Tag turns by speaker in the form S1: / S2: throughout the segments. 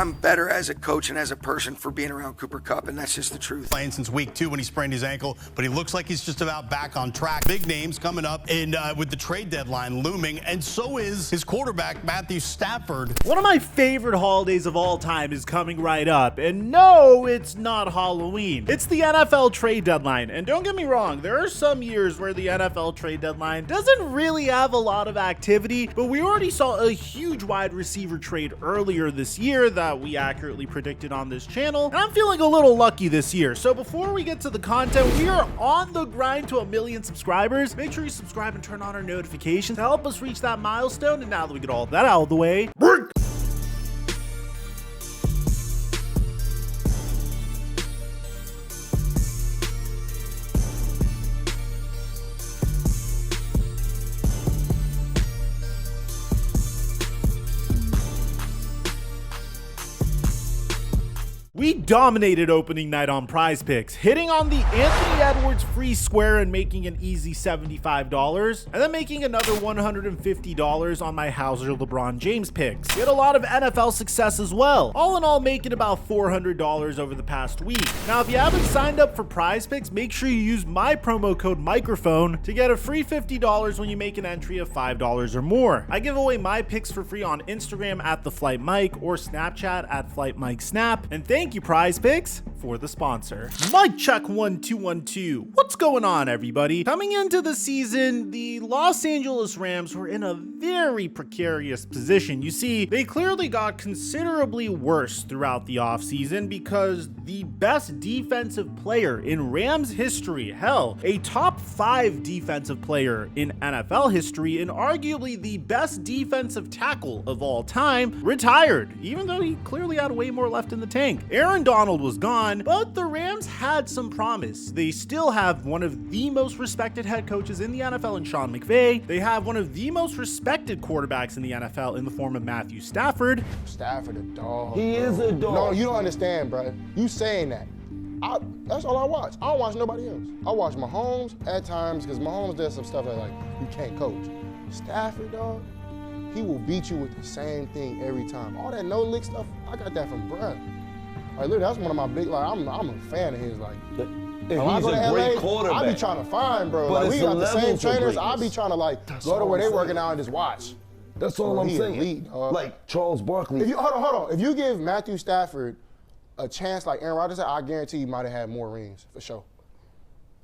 S1: I'm better as a coach and as a person for being around Cooper Kupp, and that's just the truth.
S2: Playing since week 2 when he sprained his ankle, but he looks like he's just about back on track. Big names coming up in with the trade deadline looming, and so is his quarterback, Matthew Stafford.
S3: One of my favorite holidays of all time is coming right up, and no, it's not Halloween. It's the NFL trade deadline, and don't get me wrong, there are some years where the NFL trade deadline doesn't really have a lot of activity, but we already saw a huge wide receiver trade earlier this year that we accurately predicted on this channel, and I'm feeling a little lucky this year. So before we get to the content, we are on the grind to 1 million subscribers. Make sure you subscribe and turn on our notifications to help us reach that milestone. And now that we get all that out of the way, we dominated opening night on PrizePicks, hitting on the Anthony Edwards free square and making an easy $75, and then making another $150 on my Hauser LeBron James picks. We had a lot of NFL success as well, all in all making about $400 over the past week. Now, if you haven't signed up for PrizePicks, make sure you use my promo code Mikerophone to get a free $50 when you make an entry of $5 or more. I give away my picks for free on Instagram at @TheFlightMike or Snapchat at FlightMikeSnap, and thank you PrizePicks for the sponsor. Mic check 1 2 1 2. What's going on, everybody? Coming into the season, the Los Angeles Rams were in a very precarious position. You see, they clearly got considerably worse throughout the offseason because the best defensive player in Rams history, hell, a top 5 defensive player in NFL history, and arguably the best defensive tackle of all time, retired, even though he clearly had way more left in the tank. Aaron Donald was gone, but the Rams had some promise. They still have one of the most respected head coaches in the NFL in Sean McVay. They have one of the most respected quarterbacks in the NFL in the form of Matthew Stafford.
S4: Stafford a dog.
S5: He is a dog.
S4: No, you don't understand, bro. You saying that. That's all I watch. I don't watch nobody else. I watch Mahomes at times because Mahomes does some stuff that like you can't coach. Stafford, dog, he will beat you with the same thing every time. All that no lick stuff, I got that from bruh. Like, literally, that's one of my big, like, I'm a fan of his, like.
S5: He's a great quarterback.
S4: I be trying to find, bro.
S5: But
S4: like, we got the same trainers. I be trying to, like, go to where they working out and just watch.
S5: That's all I'm saying.
S4: Elite,
S5: like Charles Barkley.
S4: Hold on. If you give Matthew Stafford a chance like Aaron Rodgers, I guarantee he might have had more rings, for sure.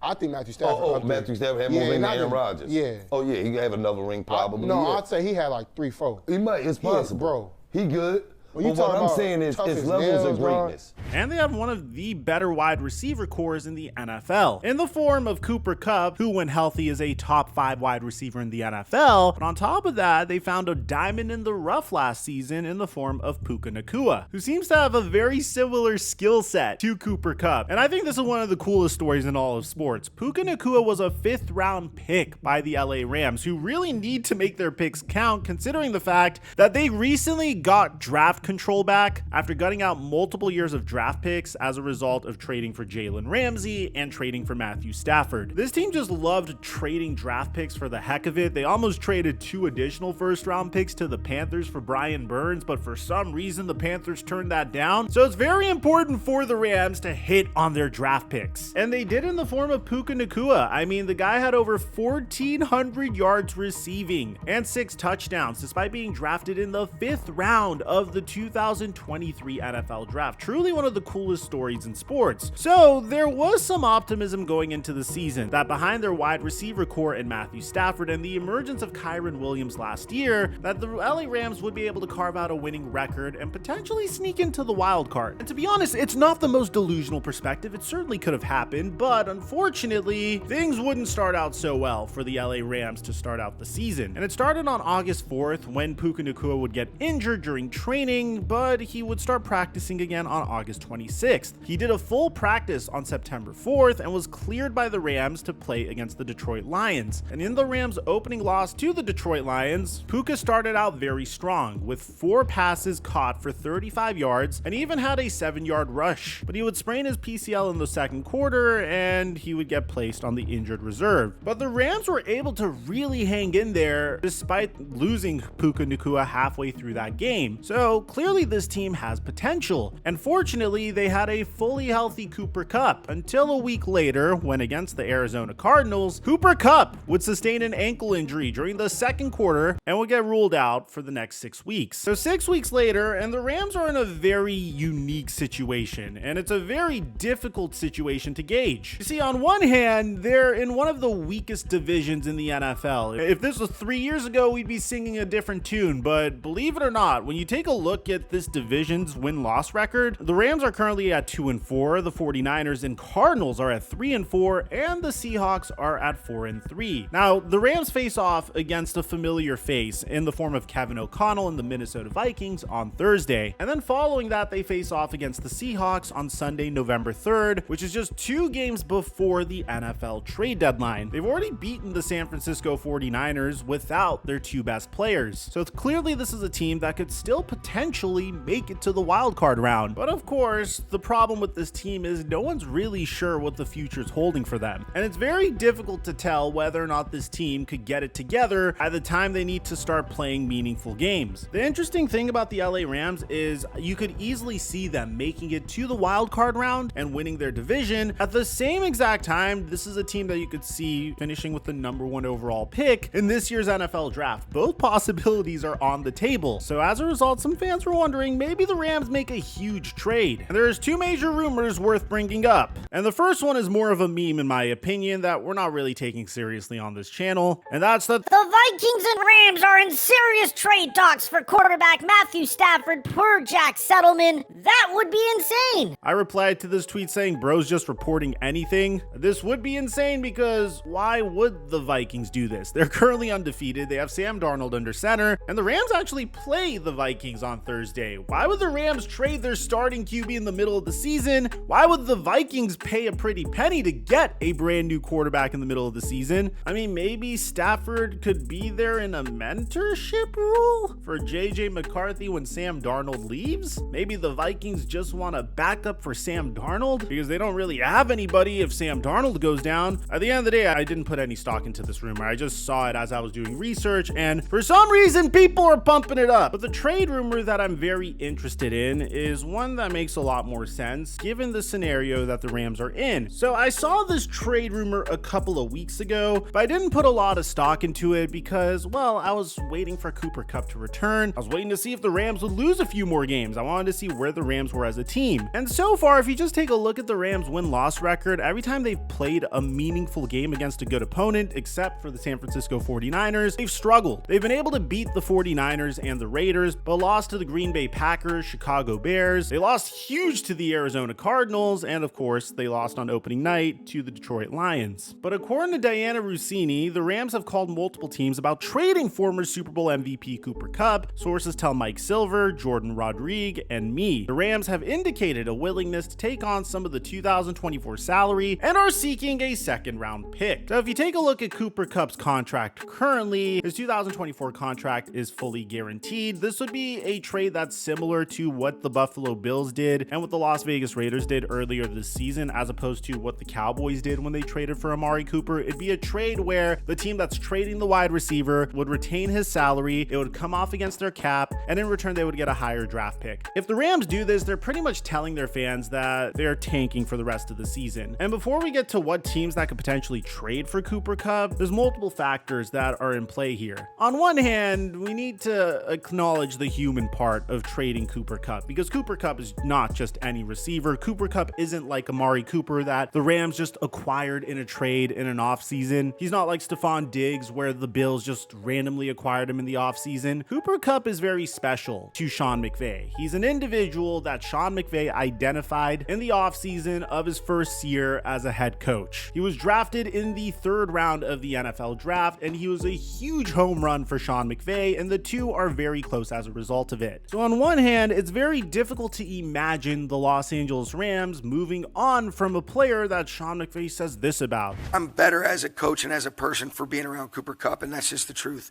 S4: I think Matthew Stafford.
S5: Matthew Stafford had more rings than Aaron Rodgers.
S4: Yeah.
S5: Oh, yeah, he have another ring probably.
S4: I'd say he had like 3, 4.
S5: He might. It's possible.
S4: Bro.
S5: He good.
S4: Well,
S5: what I'm saying is it's levels of greatness.
S3: And they have one of the better wide receiver cores in the NFL, in the form of Cooper Kupp, who when healthy is a top 5 wide receiver in the NFL. But on top of that, they found a diamond in the rough last season in the form of Puka Nacua, who seems to have a very similar skill set to Cooper Kupp. And I think this is one of the coolest stories in all of sports. Puka Nacua was a 5th round pick by the LA Rams, who really need to make their picks count considering the fact that they recently got draft control back after gutting out multiple years of draft picks as a result of trading for Jalen Ramsey and trading for Matthew Stafford. This team just loved trading draft picks for the heck of it. They almost traded 2 additional 1st round picks to the Panthers for Brian Burns, but for some reason the Panthers turned that down. So it's very important for the Rams to hit on their draft picks. And they did in the form of Puka Nacua. I mean, the guy had over 1,400 yards receiving and 6 touchdowns despite being drafted in the 5th round of the 2023 NFL draft. Truly one of the coolest stories in sports. So there was some optimism going into the season that behind their wide receiver core and Matthew Stafford and the emergence of Kyren Williams last year, that the LA Rams would be able to carve out a winning record and potentially sneak into the wild card. And to be honest, it's not the most delusional perspective. It certainly could have happened, but unfortunately, things wouldn't start out so well for the LA Rams to start out the season. And it started on August 4th when Puka Nacua would get injured during training, but he would start practicing again on August 26th. He did a full practice on September 4th and was cleared by the Rams to play against the Detroit Lions. And in the Rams' opening loss to the Detroit Lions, Puka started out very strong with 4 passes caught for 35 yards and even had a 7-yard rush. But he would sprain his PCL in the second quarter and he would get placed on the injured reserve. But the Rams were able to really hang in there despite losing Puka Nacua halfway through that game. So clearly this team has potential. And fortunately, they had a fully healthy Cooper Kupp until a week later when against the Arizona Cardinals, Cooper Kupp would sustain an ankle injury during the second quarter and would get ruled out for the next 6 weeks. So 6 weeks later, and the Rams are in a very unique situation, and it's a very difficult situation to gauge. You see, on one hand, they're in one of the weakest divisions in the NFL. If this was 3 years ago, we'd be singing a different tune, but believe it or not, when you take a look at this division's win-loss record, the Rams are currently at 2-4, the 49ers and Cardinals are at 3-4, and the Seahawks are at 4-3. Now, the Rams face off against a familiar face in the form of Kevin O'Connell and the Minnesota Vikings on Thursday, and then following that, they face off against the Seahawks on Sunday, November 3rd, which is just 2 games before the NFL trade deadline. They've already beaten the San Francisco 49ers without their 2 best players, so it's clearly this is a team that could still potentially make it to the wild card round. But of course, the problem with this team is no one's really sure what the future is holding for them, and it's very difficult to tell whether or not this team could get it together at the time they need to start playing meaningful games. The interesting thing about the LA Rams is you could easily see them making it to the wild card round and winning their division. At the same exact time, this is a team that you could see finishing with the number 1 overall pick in this year's NFL draft. Both possibilities are on the table. So as a result, some fans were wondering maybe the Rams make a huge trade. And there's 2 major rumors worth bringing up. And the first one is more of a meme in my opinion that we're not really taking seriously on this channel. And that's that
S6: the Vikings and Rams are in serious trade talks for quarterback Matthew Stafford per Jack Settleman. That would be insane.
S3: I replied to this tweet saying, bro's just reporting anything. This would be insane because why would the Vikings do this? They're currently undefeated. They have Sam Darnold under center, and the Rams actually play the Vikings on Thursday. Why would the Rams trade their starting QB in the middle of the season? Why would the Vikings pay a pretty penny to get a brand new quarterback in the middle of the season? I mean, maybe Stafford could be there in a mentorship role for JJ McCarthy when Sam Darnold leaves? Maybe the Vikings just want a backup for Sam Darnold because they don't really have anybody if Sam Darnold goes down. At the end of the day, I didn't put any stock into this rumor. I just saw it as I was doing research, and for some reason, people are pumping it up. But the trade rumor that I'm very interested in is one that makes a lot more sense given the scenario that the Rams are in. So I saw this trade rumor a couple of weeks ago, but I didn't put a lot of stock into it because, well, I was waiting for Cooper Kupp to return. I was waiting to see if the Rams would lose a few more games. I wanted to see where the Rams were as a team. And so far, if you just take a look at the Rams win-loss record, every time they've played a meaningful game against a good opponent, except for the San Francisco 49ers, they've struggled. They've been able to beat the 49ers and the Raiders, but lost to the Green Bay Packers, Chicago Bears. They lost huge to the Arizona Cardinals, and of course, they lost on opening night to the Detroit Lions. But according to Diana Rossini, the Rams have called multiple teams about trading former Super Bowl MVP Cooper Kupp. Sources tell Mike Silver, Jordan Rodriguez, and me. The Rams have indicated a willingness to take on some of the 2024 salary and are seeking a second-round pick. So if you take a look at Cooper Kupp's contract currently, his 2024 contract is fully guaranteed. This would be a trade that's similar to what the Buffalo Bills did and what the Las Vegas Raiders did earlier this season, as opposed to what the Cowboys did when they traded for Amari Cooper. It'd be a trade where the team that's trading the wide receiver would retain his salary, it would come off against their cap, and in return they would get a higher draft pick. If the Rams do this, they're pretty much telling their fans that they're tanking for the rest of the season. And before we get to what teams that could potentially trade for Cooper Kupp, there's multiple factors that are in play here. On one hand, we need to acknowledge the human part of trading Cooper Kupp, because Cooper Kupp is not just any receiver. Cooper Kupp isn't like Amari Cooper that the Rams just acquired in a trade in an offseason. He's not like Stephon Diggs where the Bills just randomly acquired him in the offseason. Cooper Kupp is very special to Sean McVay. He's an individual that Sean McVay identified in the offseason of his first year as a head coach. He was drafted in the 3rd round of the NFL draft, and he was a huge home run for Sean McVay, and the two are very close as a result of it. So on one hand, it's very difficult to imagine the Los Angeles Rams moving on from a player that Sean McVay says this about.
S1: I'm better as a coach and as a person for being around Cooper Kupp, and that's just the truth.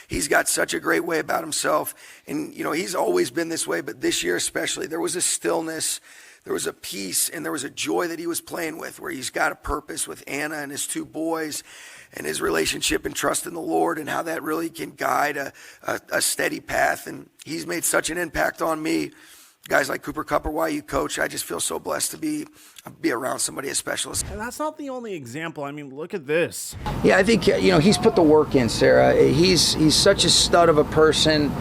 S1: He's got such a great way about himself, and he's always been this way, but this year especially, there was a stillness. there was a peace and there was a joy that he was playing with, where he's got a purpose with Anna and his 2 boys and his relationship and trust in the Lord, and how that really can guide a steady path. And he's made such an impact on me. Guys like Cooper Kupp are why you coach. I just feel so blessed to be around somebody as special.
S3: And that's not the only example. I mean, look at this.
S7: Yeah, I think, he's put the work in, Sarah. He's such a stud of a person.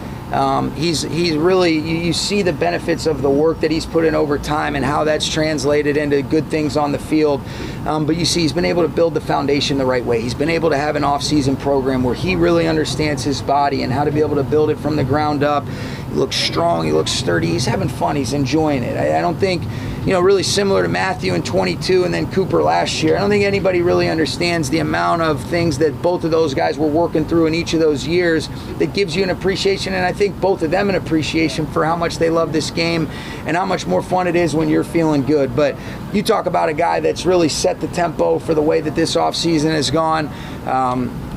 S7: He's really, you see the benefits of the work that he's put in over time and how that's translated into good things on the field. But you see, he's been able to build the foundation the right way. He's been able to have an off-season program where he really understands his body and how to be able to build it from the ground up. He looks strong, he looks sturdy, he's having fun, he's enjoying it. I don't think, really similar to Matthew in 22 and then Cooper last year, I don't think anybody really understands the amount of things that both of those guys were working through in each of those years that gives you an appreciation, and I think both of them an appreciation for how much they love this game and how much more fun it is when you're feeling good. But you talk about a guy that's really set the tempo for the way that this offseason has gone.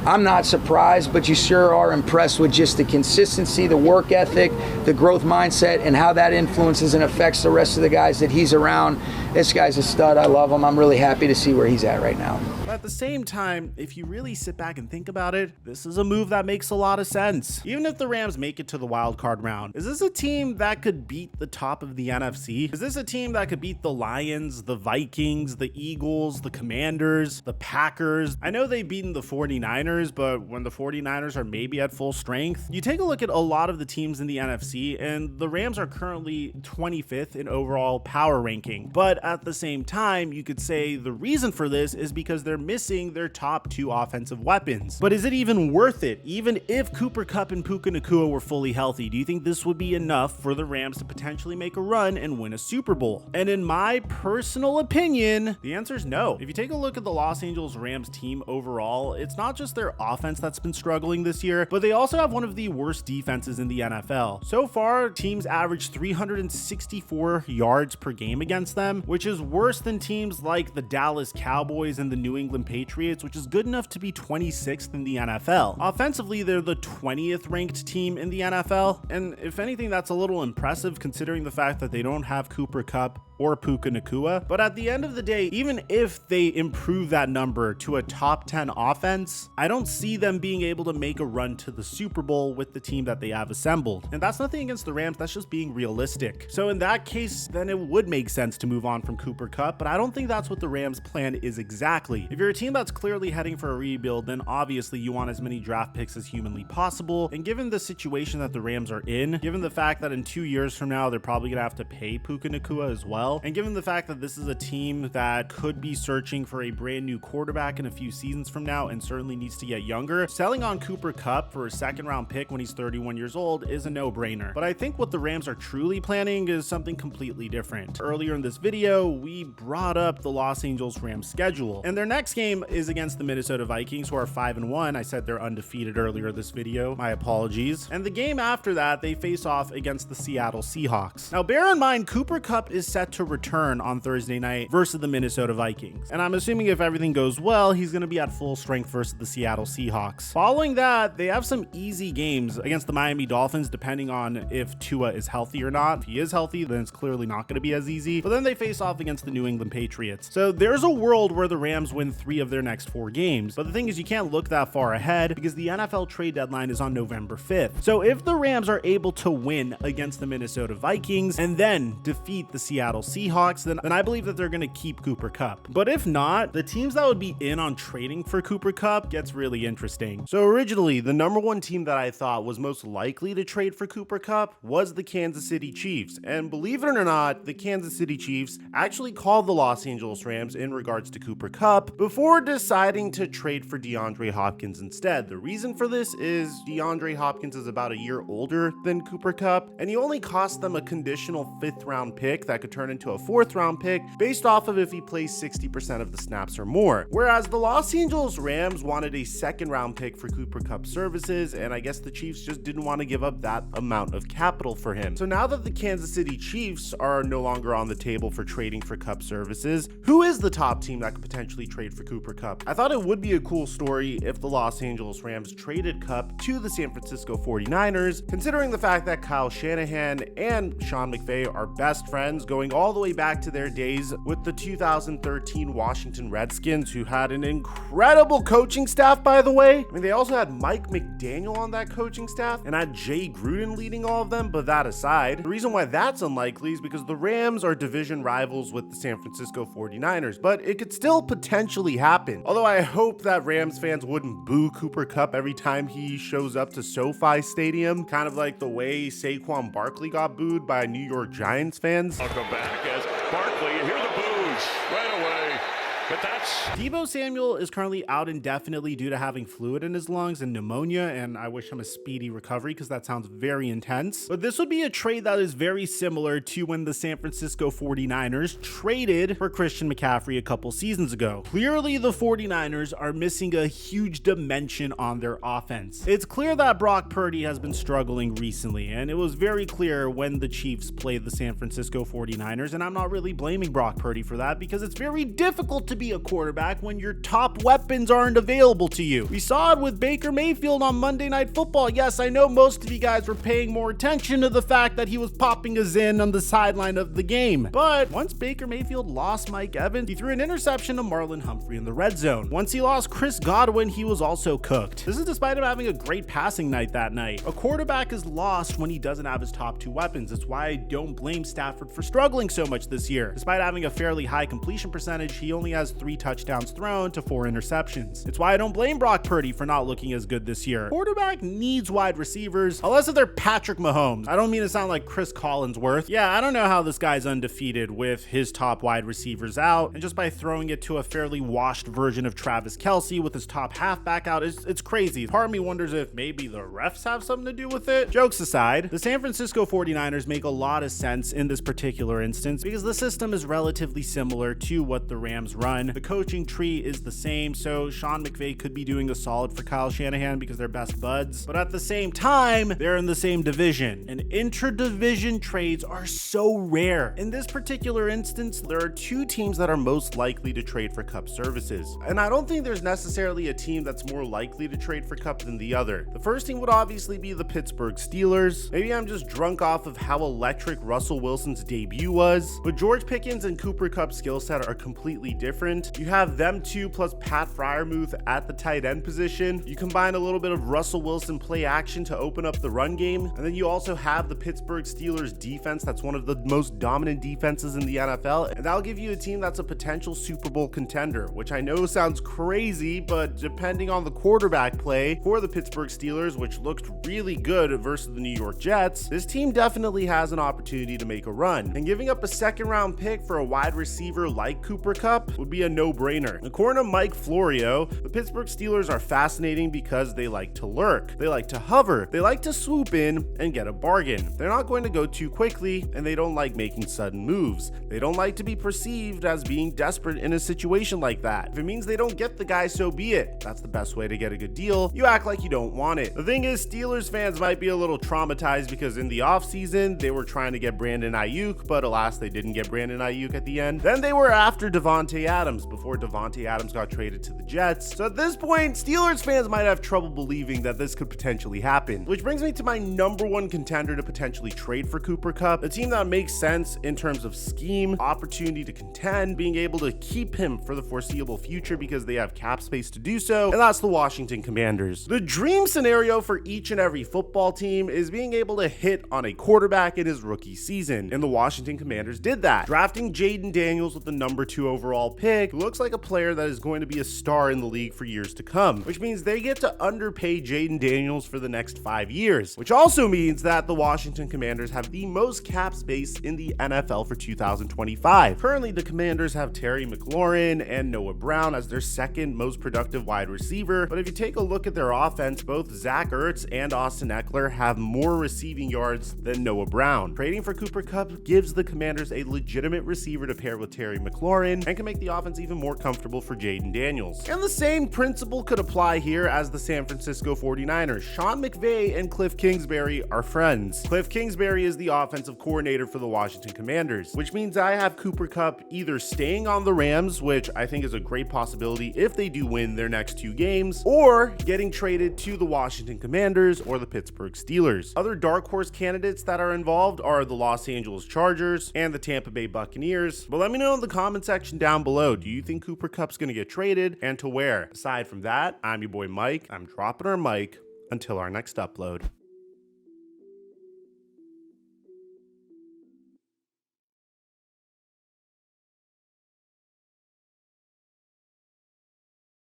S7: I'm not surprised, but you sure are impressed with just the consistency, the work ethic, the growth mindset, and how that influences and affects the rest of the guys that he's around. This guy's a stud. I love him. I'm really happy to see where he's at right now.
S3: But at the same time, if you really sit back and think about it, this is a move that makes a lot of sense. Even if the Rams make it to the wild card round, is this a team that could beat the top of the NFC? Is this a team that could beat the Lions, the Vikings, the Eagles, the Commanders, the Packers? I know they've beaten the 49ers, but when the 49ers are maybe at full strength, you take a look at a lot of the teams in the NFC, and the Rams are currently 25th in overall power ranking. But at the same time, you could say the reason for this is because they're missing their top 2 offensive weapons. But is it even worth it? Even if Cooper Kupp and Puka Nacua were fully healthy, do you think this would be enough for the Rams to potentially make a run and win a Super Bowl? And in my personal opinion, the answer is no. If you take a look at the Los Angeles Rams team overall, it's not just their offense that's been struggling this year, but they also have one of the worst defenses in the NFL. So far, teams average 364 yards per game against them, which is worse than teams like the Dallas Cowboys and the New England Patriots, which is good enough to be 26th in the NFL. Offensively, they're the 20th ranked team in the NFL, and if anything, that's a little impressive considering the fact that they don't have Cooper Kupp or Puka Nacua. But at the end of the day, even if they improve that number to a top 10 offense, I don't see them being able to make a run to the Super Bowl with the team that they have assembled. And that's nothing against the Rams, that's just being realistic. So in that case, then it would make sense to move on from Cooper Kupp, but I don't think that's what the Rams' plan is exactly. If you're a team that's clearly heading for a rebuild, then obviously you want as many draft picks as humanly possible. And given the situation that the Rams are in, given the fact that in 2 years from now, they're probably gonna have to pay Puka Nacua as well, and given the fact that this is a team that could be searching for a brand new quarterback in a few seasons from now and certainly needs to get younger, selling on Cooper Kupp for a 2nd round pick when he's 31 years old is a no-brainer. But I think what the Rams are truly planning is something completely different. Earlier in this video, we brought up the Los Angeles Rams schedule, and their next game is against the Minnesota Vikings, who are 5-1. I said they're undefeated earlier this video. My apologies. And the game after that, they face off against the Seattle Seahawks. Now, bear in mind, Cooper Kupp is set to return on Thursday night versus the Minnesota Vikings. And I'm assuming if everything goes well, he's going to be at full strength versus the Seattle Seahawks. Following that, they have some easy games against the Miami Dolphins, depending on if Tua is healthy or not. If he is healthy, then it's clearly not going to be as easy. But then they face off against the New England Patriots. So there's a world where the Rams win 3 of their next 4 games. But the thing is, you can't look that far ahead because the NFL trade deadline is on November 5th. So if the Rams are able to win against the Minnesota Vikings and then defeat the Seattle Seahawks, then I believe that they're going to keep Cooper Kupp. But if not, the teams that would be in on trading for Cooper Kupp gets really interesting. So originally, the number 1 team that I thought was most likely to trade for Cooper Kupp was the Kansas City Chiefs. And believe it or not, the Kansas City Chiefs actually called the Los Angeles Rams in regards to Cooper Kupp before deciding to trade for DeAndre Hopkins instead. The reason for this is DeAndre Hopkins is about a year older than Cooper Kupp, and he only cost them a conditional 5th round pick that could turn into a 4th round pick based off of if he plays 60% of the snaps or more. Whereas the Los Angeles Rams wanted a a second-round pick for Cooper Kupp services, and I guess the Chiefs just didn't want to give up that amount of capital for him. So now that the Kansas City Chiefs are no longer on the table for trading for Kupp services, who is the top team that could potentially trade for Cooper Kupp? I thought it would be a cool story if the Los Angeles Rams traded Kupp to the San Francisco 49ers, considering the fact that Kyle Shanahan and Sean McVay are best friends going all the way back to their days with the 2013 Washington Redskins, who had an incredible coaching staff, by the way. I mean, they also had Mike McDaniel on that coaching staff and had Jay Gruden leading all of them, but that aside, the reason why that's unlikely is because the Rams are division rivals with the San Francisco 49ers, but it could still potentially happen. Although I hope that Rams fans wouldn't boo Cooper Kupp every time he shows up to SoFi Stadium, kind of like the way Saquon Barkley got booed by New York Giants fans.
S8: Welcome back as Barkley, you hear the boos right away. But that's...
S3: Deebo Samuel is currently out indefinitely due to having fluid in his lungs and pneumonia, and I wish him a speedy recovery because that sounds very intense. But this would be a trade that is very similar to when the San Francisco 49ers traded for Christian McCaffrey a couple seasons ago. Clearly, the 49ers are missing a huge dimension on their offense. It's clear that Brock Purdy has been struggling recently, and it was very clear when the Chiefs played the San Francisco 49ers, and I'm not really blaming Brock Purdy for that because it's very difficult to be a quarterback when your top weapons aren't available to you. We saw it with Baker Mayfield on Monday Night Football. Yes, I know most of you guys were paying more attention to the fact that he was popping a zin on the sideline of the game. But once Baker Mayfield lost Mike Evans, he threw an interception to Marlon Humphrey in the red zone. Once he lost Chris Godwin, he was also cooked. This is despite him having a great passing night that night. A quarterback is lost when he doesn't have his top two weapons. It's why I don't blame Stafford for struggling so much this year. Despite having a fairly high completion percentage, he only has 3 touchdowns thrown to 4 interceptions. It's why I don't blame Brock Purdy for not looking as good this year. Quarterback needs wide receivers, unless if they're Patrick Mahomes. I don't mean to sound like Chris Collinsworth. Yeah, I don't know how this guy's undefeated with his top wide receivers out, and just by throwing it to a fairly washed version of Travis Kelce with his top halfback out, it's crazy. Part of me wonders if maybe the refs have something to do with it. Jokes aside, the San Francisco 49ers make a lot of sense in this particular instance because the system is relatively similar to what the Rams run. The coaching tree is the same, so Sean McVay could be doing a solid for Kyle Shanahan because they're best buds, but at the same time, they're in the same division, and inter-division trades are so rare. In this particular instance, there are 2 teams that are most likely to trade for Kupp services, and I don't think there's necessarily a team that's more likely to trade for Kupp than the other. The first team would obviously be the Pittsburgh Steelers. Maybe I'm just drunk off of how electric Russell Wilson's debut was, but George Pickens and Cooper Kupp's skill set are completely different. You have them 2 plus Pat Freiermuth at the tight end position. You combine a little bit of Russell Wilson play action to open up the run game, and then you also have the Pittsburgh Steelers defense that's one of the most dominant defenses in the NFL, and that'll give you a team that's a potential Super Bowl contender, which I know sounds crazy, but depending on the quarterback play for the Pittsburgh Steelers, which looked really good versus the New York Jets, this team definitely has an opportunity to make a run, and giving up a second-round pick for a wide receiver like Cooper Kupp would be a no-brainer. According to Mike Florio, the Pittsburgh Steelers are fascinating because they like to lurk, they like to hover, they like to swoop in and get a bargain. They're not going to go too quickly, and they don't like making sudden moves. They don't like to be perceived as being desperate in a situation like that. If it means they don't get the guy, so be it. That's the best way to get a good deal. You act like you don't want it. The thing is, Steelers fans might be a little traumatized because in the offseason, they were trying to get Brandon Ayuk, but alas, they didn't get Brandon Ayuk at the end. Then they were after Davante Adams before Davante Adams got traded to the Jets. So at this point, Steelers fans might have trouble believing that this could potentially happen. Which brings me to my number 1 contender to potentially trade for Cooper Kupp, a team that makes sense in terms of scheme, opportunity to contend, being able to keep him for the foreseeable future because they have cap space to do so, and that's the Washington Commanders. The dream scenario for each and every football team is being able to hit on a quarterback in his rookie season, and the Washington Commanders did that, drafting Jaden Daniels with the number 2 overall pick, who looks like a player that is going to be a star in the league for years to come, which means they get to underpay Jaden Daniels for the next 5 years, which also means that the Washington Commanders have the most cap space in the NFL for 2025. Currently, the Commanders have Terry McLaurin and Noah Brown as their second most productive wide receiver, but if you take a look at their offense, both Zach Ertz and Austin Eckler have more receiving yards than Noah Brown. Trading for Cooper Kupp gives the Commanders a legitimate receiver to pair with Terry McLaurin and can make the offense even more comfortable for Jaden Daniels. And the same principle could apply here as the San Francisco 49ers. Sean McVay and Cliff Kingsbury are friends. Cliff Kingsbury is the offensive coordinator for the Washington Commanders, which means I have Cooper Kupp either staying on the Rams, which I think is a great possibility if they do win their next 2 games, or getting traded to the Washington Commanders or the Pittsburgh Steelers. Other dark horse candidates that are involved are the Los Angeles Chargers and the Tampa Bay Buccaneers. But let me know in the comment section down below, do you think Cooper Kupp's going to get traded, and to where? Aside from that, I'm your boy Mike. I'm dropping our mic until our next upload.